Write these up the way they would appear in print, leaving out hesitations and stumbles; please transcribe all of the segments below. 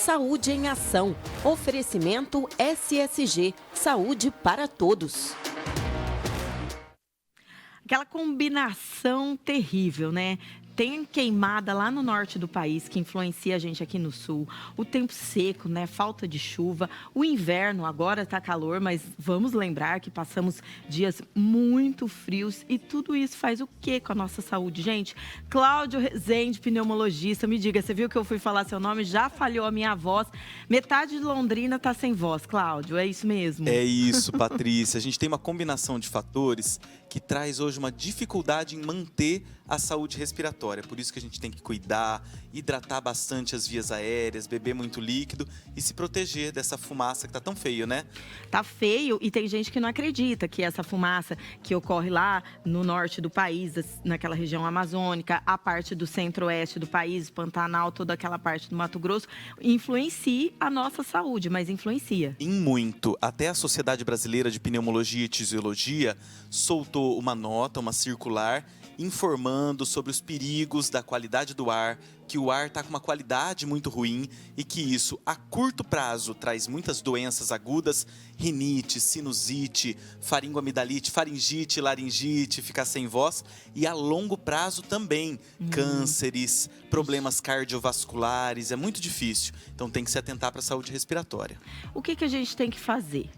Saúde em Ação. Oferecimento SSG. Saúde para todos. Aquela combinação terrível, né? Tem queimada lá no norte do país, que influencia a gente aqui no sul. O tempo seco, né? Falta de chuva. O inverno agora está calor, mas vamos lembrar que passamos dias muito frios. E tudo isso faz o quê com a nossa saúde, gente? Cláudio Rezende, pneumologista. Me diga, você viu que eu fui falar seu nome? Já falhou a minha voz. Metade de Londrina está sem voz, Cláudio. É isso mesmo? É isso, Patrícia. A gente tem uma combinação de fatores que traz hoje uma dificuldade em manter a saúde respiratória. Por isso que a gente tem que cuidar, hidratar bastante as vias aéreas, beber muito líquido e se proteger dessa fumaça que tá tão feio, né? Tá feio e tem gente que não acredita que essa fumaça que ocorre lá no norte do país, naquela região amazônica, a parte do centro-oeste do país, Pantanal, toda aquela parte do Mato Grosso, influencie a nossa saúde, mas influencia. Em muito. Até a Sociedade Brasileira de Pneumologia e Tisiologia soltou uma nota, uma circular, informando sobre os perigos da qualidade do ar, que o ar está com uma qualidade muito ruim e que isso, a curto prazo, traz muitas doenças agudas, rinite, sinusite, faringoamidalite, faringite, laringite, ficar sem voz, e a longo prazo também, cânceres, problemas cardiovasculares, é muito difícil. Então tem que se atentar para a saúde respiratória. O que a gente tem que fazer?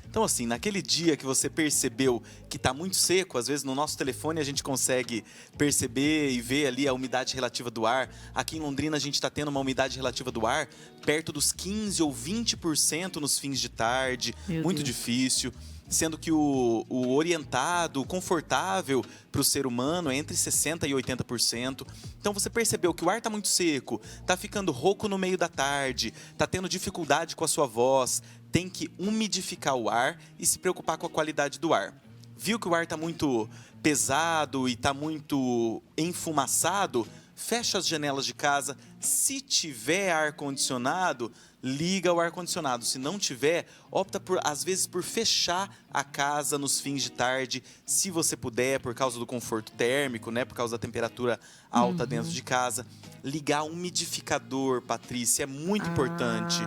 Então, assim, naquele dia que você percebeu que está muito seco, às vezes no nosso telefone a gente consegue perceber e ver ali a umidade relativa do ar. Aqui em Londrina a gente está tendo uma umidade relativa do ar perto dos 15% ou 20% nos fins de tarde. Muito difícil. Sendo que o orientado, o confortável para o ser humano é entre 60% e 80%. Então você percebeu que o ar está muito seco, está ficando rouco no meio da tarde, está tendo dificuldade com a sua voz, tem que umidificar o ar e se preocupar com a qualidade do ar. Viu que o ar está muito pesado e está muito enfumaçado? Fecha as janelas de casa. Se tiver ar-condicionado, liga o ar-condicionado. Se não tiver, opta às vezes por fechar a casa nos fins de tarde, se você puder, por causa do conforto térmico, né? Por causa da temperatura alta dentro de casa. Ligar o umidificador, Patrícia, é muito importante.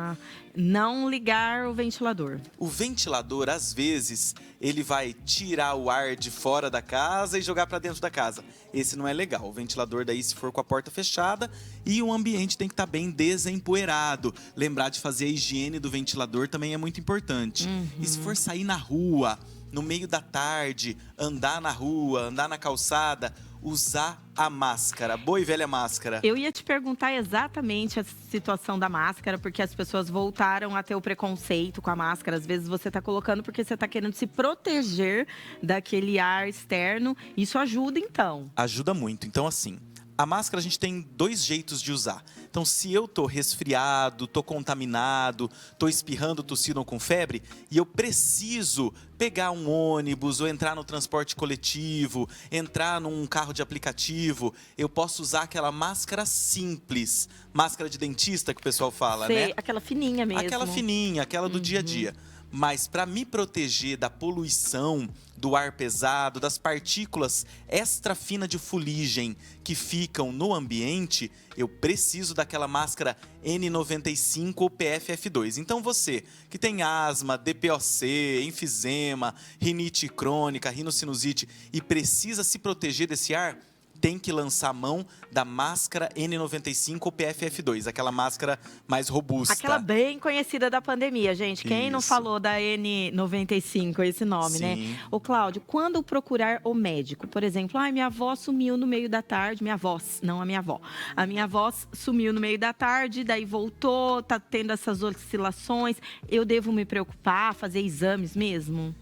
Não ligar o ventilador. O ventilador, às vezes, ele vai tirar o ar de fora da casa e jogar para dentro da casa. Esse não é legal. O ventilador daí, se for com a porta fechada, e o ambiente tem que estar bem desempoeirado. Lembrar de fazer a higiene do ventilador também é muito importante. E se for sair na rua, no meio da tarde, andar na rua, andar na calçada, usar a máscara, boa e velha máscara. Eu ia te perguntar exatamente a situação da máscara, porque as pessoas voltaram a ter o preconceito com a máscara. Às vezes você está colocando porque você está querendo se proteger daquele ar externo. Isso ajuda, então? Ajuda muito. Então, assim, a máscara a gente tem 2 jeitos de usar. Então, se eu tô resfriado, tô contaminado, tô espirrando, tossindo ou com febre, e eu preciso pegar um ônibus ou entrar no transporte coletivo, entrar num carro de aplicativo, eu posso usar aquela máscara simples, máscara de dentista que o pessoal fala, Sei, né? aquela fininha mesmo. Aquela fininha, aquela do dia a dia. Mas para me proteger da poluição, do ar pesado, das partículas extra finas de fuligem que ficam no ambiente, eu preciso daquela máscara N95 ou PFF2. Então você que tem asma, DPOC, enfisema, rinite crônica, rinocinusite e precisa se proteger desse ar, tem que lançar a mão da máscara N95 ou PFF2, aquela máscara mais robusta. Aquela bem conhecida da pandemia, gente. Quem não falou da N95, esse nome, né? Ô, Cláudio, quando procurar o médico? Por exemplo, minha avó sumiu no meio da tarde. Minha voz, não a minha avó. A minha voz sumiu no meio da tarde, daí voltou, tá tendo essas oscilações. Eu devo me preocupar, fazer exames mesmo?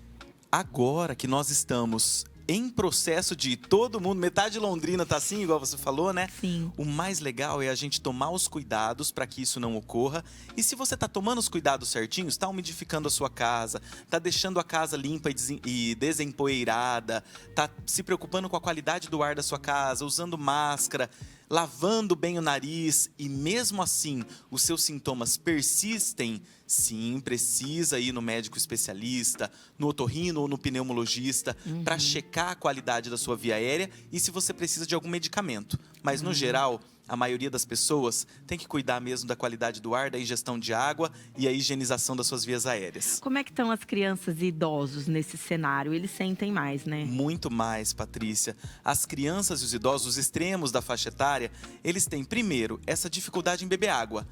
Agora que nós estamos em processo de todo mundo, metade de Londrina tá assim, igual você falou, né? Sim. O mais legal é a gente tomar os cuidados para que isso não ocorra. E se você tá tomando os cuidados certinhos, tá umidificando a sua casa, tá deixando a casa limpa e desempoeirada, tá se preocupando com a qualidade do ar da sua casa, usando máscara, lavando bem o nariz e mesmo assim os seus sintomas persistem, sim, precisa ir no médico especialista, no otorrino ou no pneumologista para checar a qualidade da sua via aérea e se você precisa de algum medicamento. Mas no geral, a maioria das pessoas tem que cuidar mesmo da qualidade do ar, da ingestão de água e a higienização das suas vias aéreas. Como é que estão as crianças e idosos nesse cenário? Eles sentem mais, né? Muito mais, Patrícia. As crianças e os idosos, os extremos da faixa etária, eles têm, primeiro, essa dificuldade em beber água.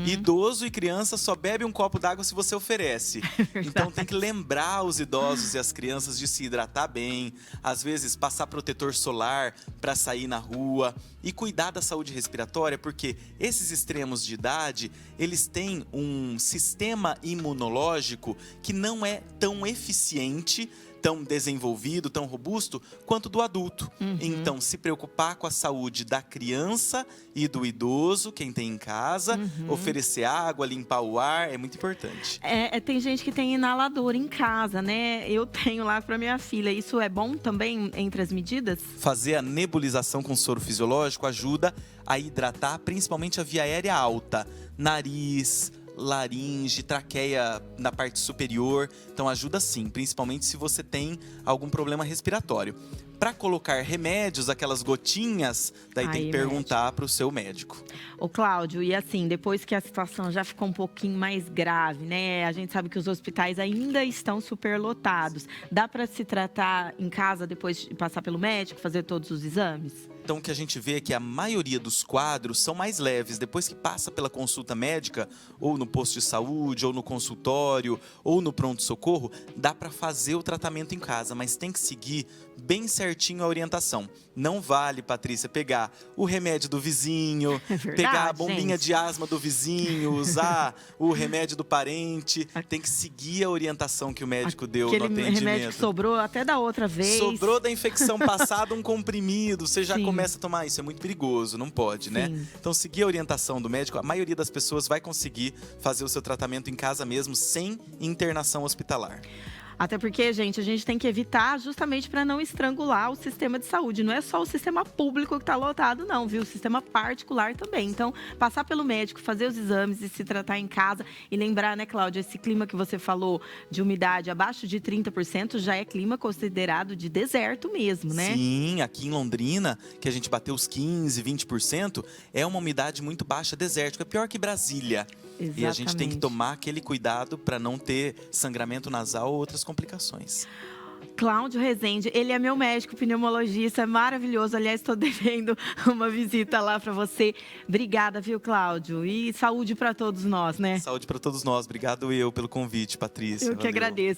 Idoso e criança só bebe um copo d'água se você oferece. Então tem que lembrar os idosos e as crianças de se hidratar bem, às vezes passar protetor solar para sair na rua e cuidar da saúde respiratória, porque esses extremos de idade, eles têm um sistema imunológico que não é tão eficiente, tão desenvolvido, tão robusto quanto do adulto. Então, se preocupar com a saúde da criança e do idoso, quem tem em casa, oferecer água, limpar o ar, é muito importante. Tem gente que tem inalador em casa, né? Eu tenho lá para minha filha. Isso é bom também entre as medidas? Fazer a nebulização com soro fisiológico ajuda a hidratar principalmente a via aérea alta, nariz, laringe, traqueia na parte superior. Então ajuda sim, principalmente se você tem algum problema respiratório. Para colocar remédios, aquelas gotinhas, daí tem que perguntar para o seu médico. Ô Cláudio, e assim, depois que a situação já ficou um pouquinho mais grave, né? A gente sabe que os hospitais ainda estão superlotados. Dá para se tratar em casa depois de passar pelo médico, fazer todos os exames? Então, o que a gente vê é que a maioria dos quadros são mais leves. Depois que passa pela consulta médica, ou no posto de saúde, ou no consultório, ou no pronto-socorro, dá para fazer o tratamento em casa, mas tem que seguir bem certinho a orientação. Não vale, Patrícia, pegar o remédio do vizinho, pegar a bombinha de asma do vizinho, usar o remédio do parente. Tem que seguir a orientação que o médico deu no atendimento. Aquele remédio que sobrou até da outra vez. Sobrou da infecção passada um comprimido, você já começa a tomar isso, é muito perigoso, não pode, né? Então, seguir a orientação do médico, a maioria das pessoas vai conseguir fazer o seu tratamento em casa mesmo, sem internação hospitalar. Até porque, gente, a gente tem que evitar justamente para não estrangular o sistema de saúde. Não é só o sistema público que está lotado, não, viu? O sistema particular também. Então, passar pelo médico, fazer os exames e se tratar em casa. E lembrar, né, Cláudia, esse clima que você falou de umidade abaixo de 30% já é clima considerado de deserto mesmo, né? Sim, aqui em Londrina, que a gente bateu os 15%, 20%, é uma umidade muito baixa, desértica. É pior que Brasília. Exatamente. E a gente tem que tomar aquele cuidado para não ter sangramento nasal ou outras complicações. Cláudio Rezende, ele é meu médico pneumologista, é maravilhoso. Aliás, estou devendo uma visita lá para você. Obrigada, viu, Cláudio? E saúde para todos nós, né? Saúde para todos nós. Obrigado eu pelo convite, Patrícia. Eu que agradeço.